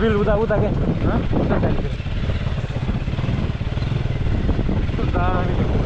bill उता उता के उता साइडतिर दामी देख्छ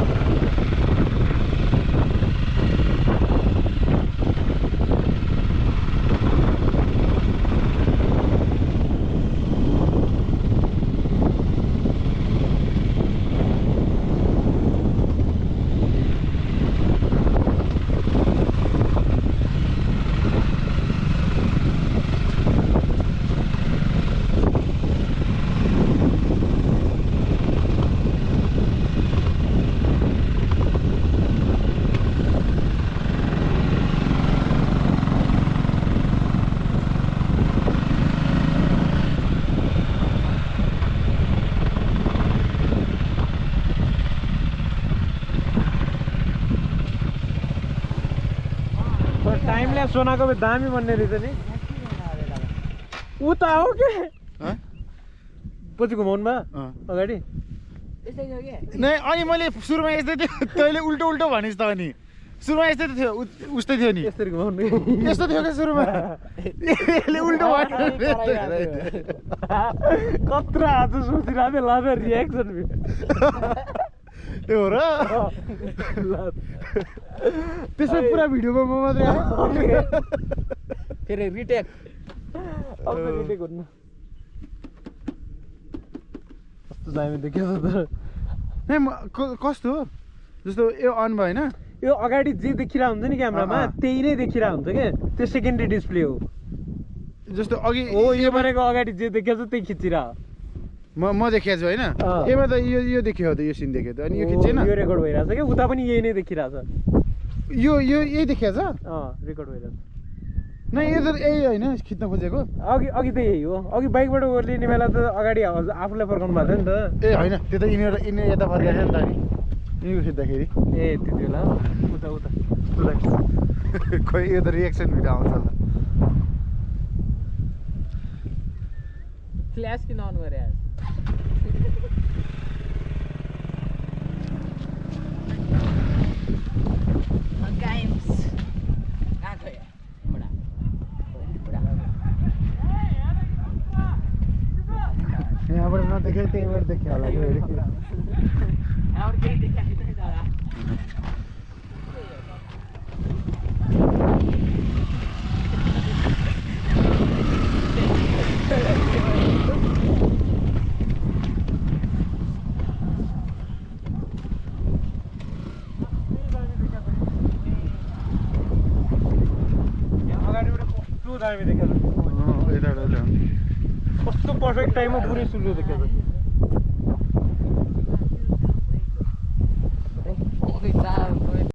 टाइमले सोनाको दामी बन्ने रहेछ नि उता हो के पछि घुमाउनुमा अगाडि नै अनि मैले सुरुमा यस्तै थियो तैँले उल्टो उल्टो भनिस् त अनि सुरुमा यस्तै थियो उस्तै थियो नि यसरी घुमाउनु यस्तो थियो क्या सुरुमा यसले उल्टो भन्यो कत्रो आज सोचिरहेको थिएँ लाँदा रियाक्सन त्यो हो र त्यसै पुरा भिडियोमा म मात्रै फेरि रिटेक अब रिटेक हुन्न कस्तो दामी देख्यो त नै कस्तो हो जस्तो यो अन भयो होइन यो अगाडि जे देखिरहेको हुन्छ नि क्यामेरामा त्यही नै देखिरहेको हुन्छ क्या त्यो सेकेन्डरी डिस्प्ले हो जस्तो अघि हो यो भनेको अगाडि जे देखेको छ त्यही खिचिरह म देखेको छु होइन यसमा त यो देखियो त यो सिन देख्यो त अनि यो खिचेन यो रेकर्ड भइरहेछ क्या उता पनि यही नै देखिरहेछ यो यही देखिएको छ रेकर्ड भइरहेछ नै यो त यही होइन खिच्न खोजेको अघि त यही हो अघि बाइकबाट ओर्लिने बेला त अगाडि आफूलाई फर्काउनु भएको थियो नि त ए होइन त्यो त यिनीहरू यता फर्काएको थियो नि त अनि यिनीहरू खिच्दाखेरि ए त्यति बेला उता उता खोइ यो त रिएक्सन भिडियो आउँछ होला फ्ल्यास किन अन गरे आज यहाँबाट नदेखेर त्यहीँबाट देख्यो होला कस्तो पर्फेक्ट टाइममा पुरै सूर्य देखेको छ